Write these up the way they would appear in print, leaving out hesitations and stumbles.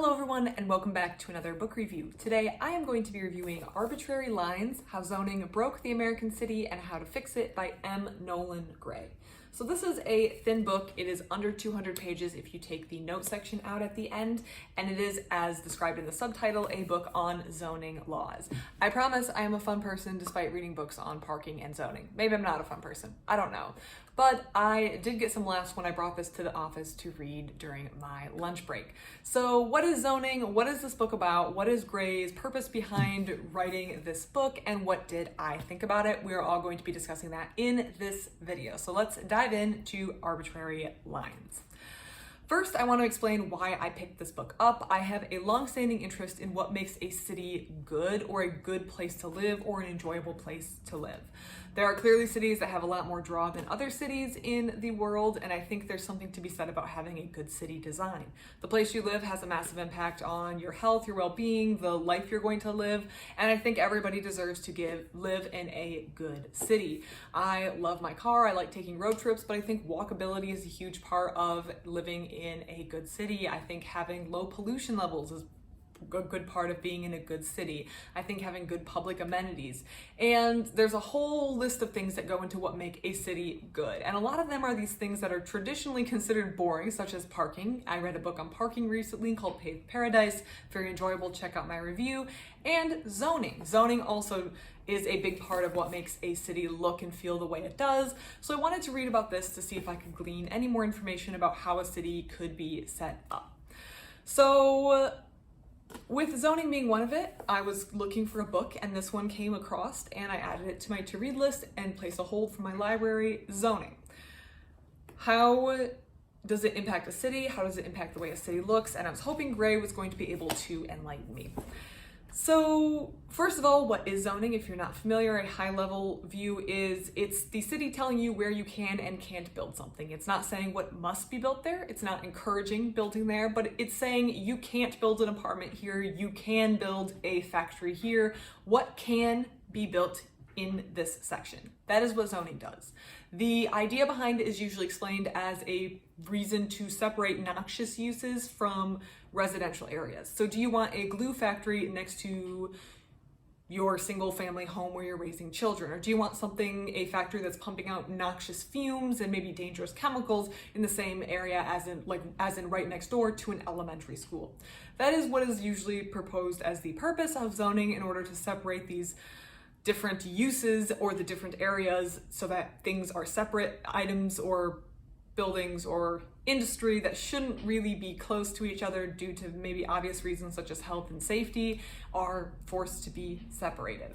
Hello everyone and welcome back to another book review. Today I am going to be reviewing Arbitrary Lines, How Zoning Broke the American City and How to Fix It by Nolan Gray. So this is a thin book. It is under 200 pages if you take the note section out at the end, and it is, as described in the subtitle, a book on zoning laws. I promise I am a fun person despite reading books on parking and zoning. Maybe I'm not a fun person, I don't know. But I did get some laughs when I brought this to the office to read during my lunch break. So what is zoning? What is this book about? What is Gray's purpose behind writing this book? And what did I think about it? We're all going to be discussing that in this video. So let's dive into Arbitrary Lines. First, I want to explain why I picked this book up. I have a long-standing interest in what makes a city good, or a good place to live, or an enjoyable place to live. There are clearly cities that have a lot more draw than other cities in the world, and I think there's something to be said about having a good city design. The place you live has a massive impact on your health, your well-being, the life you're going to live, and I think everybody deserves to live in a good city. I love my car, I like taking road trips, but I think walkability is a huge part of living in a good city. I think having low pollution levels is a good part of being in a good city. I think having good public amenities. And there's a whole list of things that go into what make a city good. And a lot of them are these things that are traditionally considered boring, such as parking. I read a book on parking recently called Paved Paradise. Very enjoyable, check out my review. And zoning. Zoning also is a big part of what makes a city look and feel the way it does. So I wanted to read about this to see if I could glean any more information about how a city could be set up. So with zoning being one of it, I was looking for a book and this one came across and I added it to my to-read list and placed a hold for my library. Zoning. How does it impact a city? How does it impact the way a city looks? And I was hoping Gray was going to be able to enlighten me. So first of all, what is zoning? If you're not familiar, a high-level view is it's the city telling you where you can and can't build something. It's not saying what must be built there. It's not encouraging building there, but it's saying you can't build an apartment here. You can build a factory here. What can be built in this section? That is what zoning does. The idea behind it is usually explained as a reason to separate noxious uses from residential areas. So do you want a glue factory next to your single family home where you're raising children? Or do you want a factory that's pumping out noxious fumes and maybe dangerous chemicals in the same area as in right next door to an elementary school? That is what is usually proposed as the purpose of zoning, in order to separate these different uses or the different areas so that things are separate. Items or buildings or industry that shouldn't really be close to each other due to maybe obvious reasons such as health and safety are forced to be separated.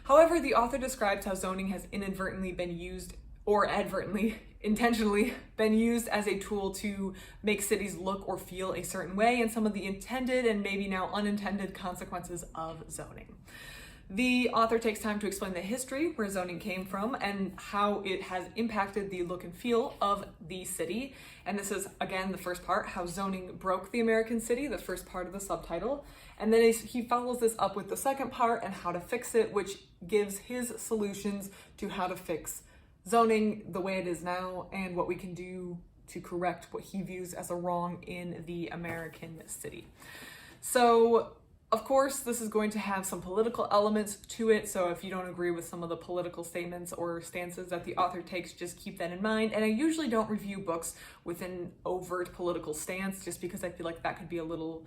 However, the author describes how zoning has inadvertently been used, or advertently, intentionally been used as a tool to make cities look or feel a certain way, and some of the intended and maybe now unintended consequences of zoning. The author takes time to explain the history, where zoning came from, and how it has impacted the look and feel of the city. And this is, again, the first part, how zoning broke the American city, the first part of the subtitle. And then he follows this up with the second part and how to fix it, which gives his solutions to how to fix zoning the way it is now and what we can do to correct what he views as a wrong in the American city. So, of course, this is going to have some political elements to it, so if you don't agree with some of the political statements or stances that the author takes, just keep that in mind. And I usually don't review books with an overt political stance, just because I feel like that could be a little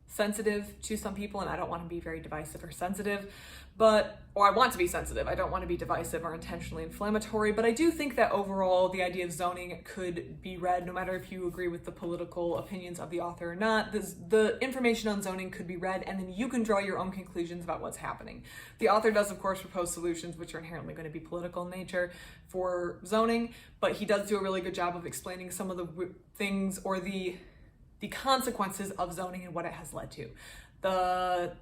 sensitive to some people, and I don't want to be very divisive or sensitive, or I want to be sensitive. I don't want to be divisive or intentionally inflammatory, but I do think that overall the idea of zoning could be read, no matter if you agree with the political opinions of the author or not. The information on zoning could be read, and then you can draw your own conclusions about what's happening. The author does, of course, propose solutions which are inherently going to be political in nature for zoning, but he does do a really good job of explaining some of the things or the consequences of zoning and what it has led to. The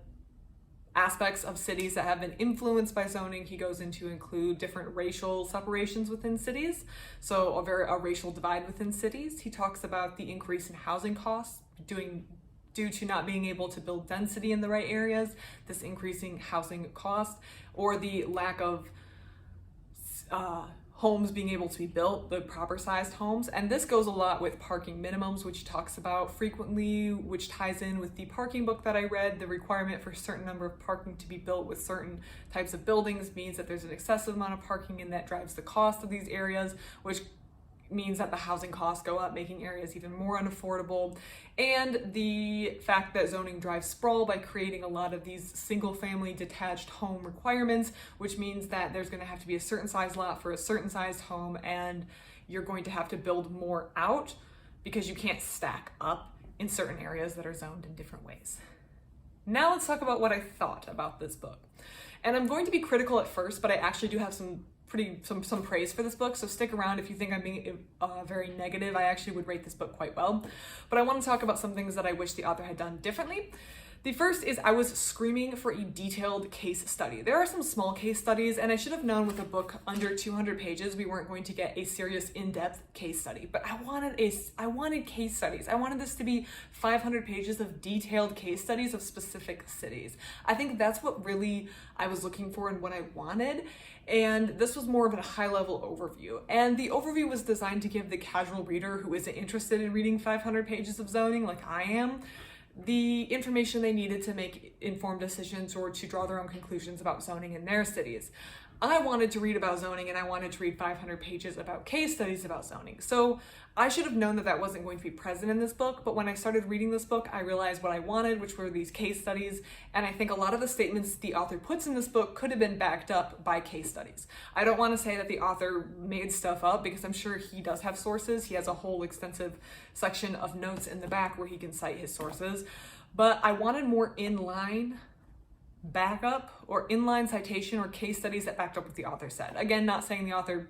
aspects of cities that have been influenced by zoning he goes into include different racial separations within cities, so a racial divide within cities. He talks about the increase in housing costs due to not being able to build density in the right areas, this increasing housing cost, or the lack of homes being able to be built, the proper sized homes. And this goes a lot with parking minimums, which he talks about frequently, which ties in with the parking book that I read. The requirement for a certain number of parking to be built with certain types of buildings means that there's an excessive amount of parking, and that drives the cost of these areas, which means that the housing costs go up, making areas even more unaffordable. And the fact that zoning drives sprawl by creating a lot of these single family detached home requirements, which means that there's going to have to be a certain size lot for a certain sized home, and you're going to have to build more out because you can't stack up in certain areas that are zoned in different ways. Now let's talk about what I thought about this book. And I'm going to be critical at first, but I actually do have some praise for this book, so stick around. If you think I'm being very negative, I actually would rate this book quite well. But I want to talk about some things that I wish the author had done differently. The first is I was screaming for a detailed case study. There are some small case studies, and I should have known with a book under 200 pages we weren't going to get a serious in-depth case study. But I wanted case studies. I wanted this to be 500 pages of detailed case studies of specific cities. I think that's what really I was looking for and what I wanted. And this was more of a high-level overview. And the overview was designed to give the casual reader who isn't interested in reading 500 pages of zoning like I am, the information they needed to make informed decisions or to draw their own conclusions about zoning in their cities. I wanted to read about zoning, and I wanted to read 500 pages about case studies about zoning. So I should have known that that wasn't going to be present in this book, but when I started reading this book, I realized what I wanted, which were these case studies, and I think a lot of the statements the author puts in this book could have been backed up by case studies. I don't want to say that the author made stuff up, because I'm sure he does have sources. He has a whole extensive section of notes in the back where he can cite his sources, but I wanted more inline backup or inline citation or case studies that backed up what the author said. Again, not saying the author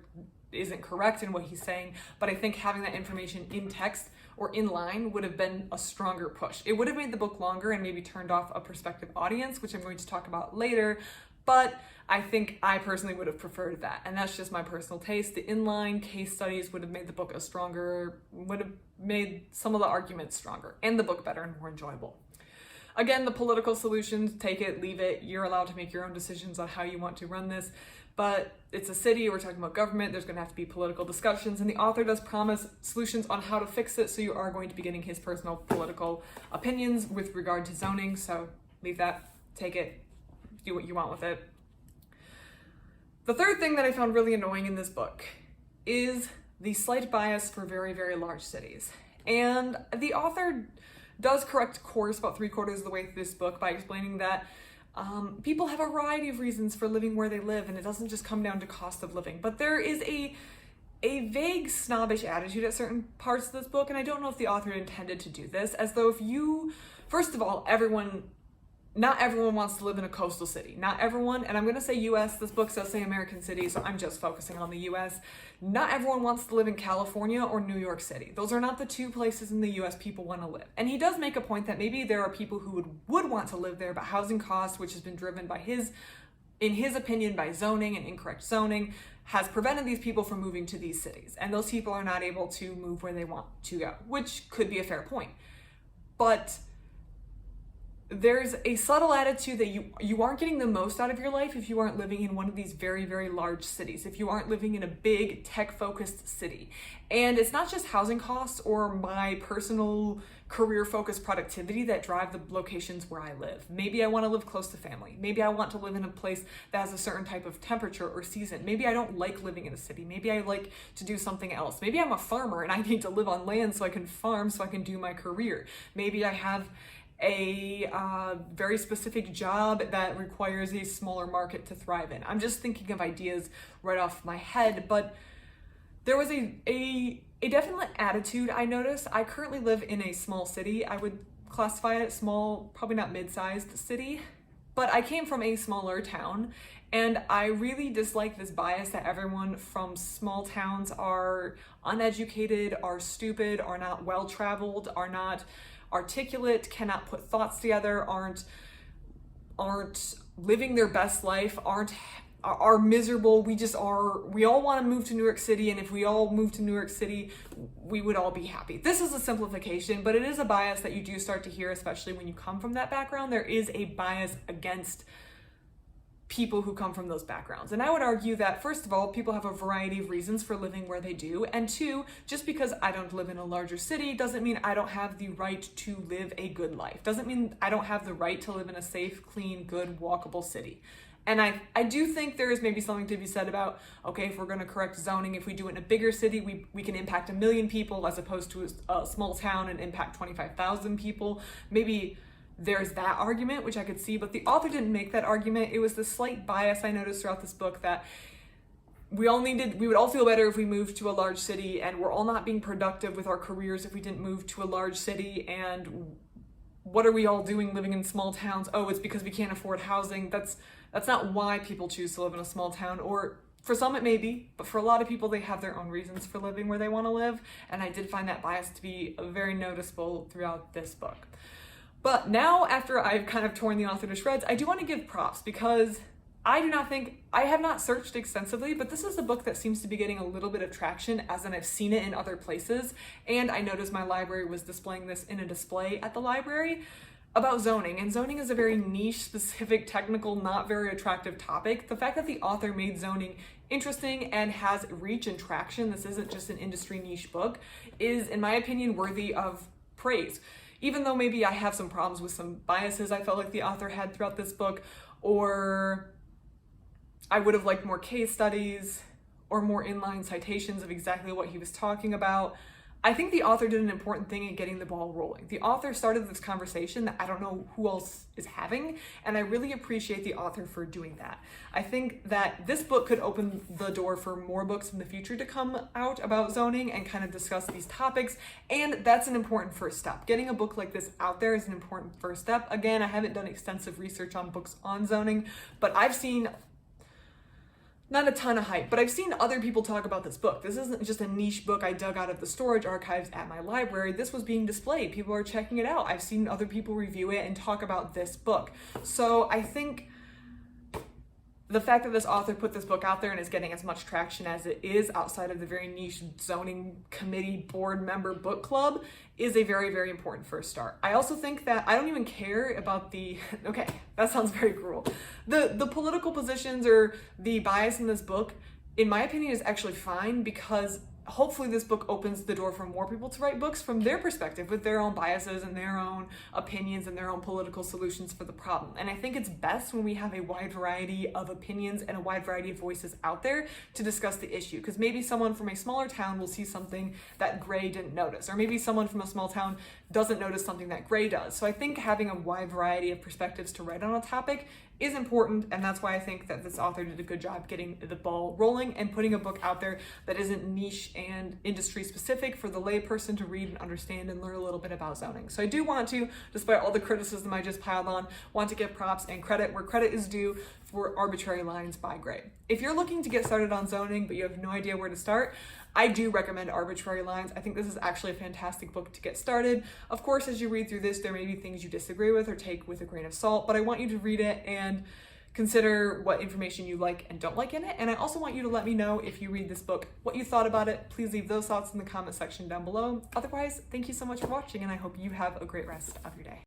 isn't correct in what he's saying, but I think having that information in text or in line would have been a stronger push. It would have made the book longer and maybe turned off a prospective audience, which I'm going to talk about later, but I think I personally would have preferred that. And that's just my personal taste. The inline case studies would have made the book would have made some of the arguments stronger and the book better and more enjoyable. Again, the political solutions, take it, leave it. You're allowed to make your own decisions on how you want to run this, but it's a city, we're talking about government, there's going to have to be political discussions, and the author does promise solutions on how to fix it, so you are going to be getting his personal political opinions with regard to zoning, so leave that, take it, do what you want with it. The third thing that I found really annoying in this book is the slight bias for very, very large cities. And the author does correct course about 3/4 of the way through this book by explaining that people have a variety of reasons for living where they live, and it doesn't just come down to cost of living. But there is a vague snobbish attitude at certain parts of this book, and I don't know if the author intended to do this, as though first of all, not everyone wants to live in a coastal city. Not everyone, and I'm going to say US, this book does say American City, so I'm just focusing on the US. Not everyone wants to live in California or New York City. Those are not the two places in the US people want to live. And he does make a point that maybe there are people who would want to live there, but housing costs, which has been driven by in his opinion, by zoning and incorrect zoning, has prevented these people from moving to these cities. And those people are not able to move where they want to go, which could be a fair point. But there's a subtle attitude that you aren't getting the most out of your life if you aren't living in one of these very, very large cities, if you aren't living in a big tech-focused city. And it's not just housing costs or my personal career-focused productivity that drive the locations where I live. Maybe I want to live close to family. Maybe I want to live in a place that has a certain type of temperature or season. Maybe I don't like living in a city. Maybe I like to do something else. Maybe I'm a farmer and I need to live on land so I can farm so I can do my career. Maybe I have a very specific job that requires a smaller market to thrive in. I'm just thinking of ideas right off my head, but there was a definite attitude I noticed. I currently live in a small city. I would classify it small, probably not mid-sized city, but I came from a smaller town, and I really dislike this bias that everyone from small towns are uneducated, are stupid, are not well-traveled, are not articulate, cannot put thoughts together, aren't living their best life, are miserable. We all want to move to New York City, and if we all move to New York City, we would all be happy. This is a simplification, but it is a bias that you do start to hear, especially when you come from that background. There is a bias against people who come from those backgrounds. And I would argue that, first of all, people have a variety of reasons for living where they do. And two, just because I don't live in a larger city doesn't mean I don't have the right to live a good life. Doesn't mean I don't have the right to live in a safe, clean, good, walkable city. And I do think there is maybe something to be said about, okay, if we're going to correct zoning, if we do it in a bigger city, we can impact 1 million people as opposed to a small town and impact 25,000 people. Maybe there's that argument, which I could see, but the author didn't make that argument. It was the slight bias I noticed throughout this book that we would all feel better if we moved to a large city, and we're all not being productive with our careers if we didn't move to a large city, and what are we all doing living in small towns? Oh, it's because we can't afford housing. That's not why people choose to live in a small town, or for some it may be, but for a lot of people they have their own reasons for living where they want to live, and I did find that bias to be very noticeable throughout this book. But now, after I've kind of torn the author to shreds, I do want to give props because I have not searched extensively, but this is a book that seems to be getting a little bit of traction, as in I've seen it in other places, and I noticed my library was displaying this in a display at the library about zoning, and zoning is a very niche, specific, technical, not very attractive topic. The fact that the author made zoning interesting and has reach and traction, this isn't just an industry niche book, is, in my opinion, worthy of praise. Even though maybe I have some problems with some biases I felt like the author had throughout this book, or I would have liked more case studies or more inline citations of exactly what he was talking about, I think the author did an important thing in getting the ball rolling. The author started this conversation that I don't know who else is having, and I really appreciate the author for doing that. I think that this book could open the door for more books in the future to come out about zoning and kind of discuss these topics, and that's an important first step. Getting a book like this out there is an important first step. Again, I haven't done extensive research on books on zoning, but I've seen not a ton of hype, but I've seen other people talk about this book. This isn't just a niche book I dug out of the storage archives at my library. This was being displayed. People are checking it out. I've seen other people review it and talk about this book. So I think the fact that this author put this book out there and is getting as much traction as it is outside of the very niche zoning committee board member book club is a very, very important first start. I also think that I don't even care about okay, that sounds very cruel. The political positions or the bias in this book, in my opinion, is actually fine, because hopefully this book opens the door for more people to write books from their perspective, with their own biases and their own opinions and their own political solutions for the problem. And I think it's best when we have a wide variety of opinions and a wide variety of voices out there to discuss the issue, because maybe someone from a smaller town will see something that Gray didn't notice, or maybe someone from a small town doesn't notice something that Gray does. So I think having a wide variety of perspectives to write on a topic is important, and that's why I think that this author did a good job getting the ball rolling and putting a book out there that isn't niche and industry specific for the layperson to read and understand and learn a little bit about zoning. So I do want to, despite all the criticism I just piled on, want to give props and credit where credit is due for Arbitrary Lines by Gray. If you're looking to get started on zoning but you have no idea where to start, I do recommend Arbitrary Lines. I think this is actually a fantastic book to get started. Of course, as you read through this, there may be things you disagree with or take with a grain of salt, but I want you to read it and consider what information you like and don't like in it. And I also want you to let me know, if you read this book, what you thought about it. Please leave those thoughts in the comment section down below. Otherwise, thank you so much for watching, and I hope you have a great rest of your day.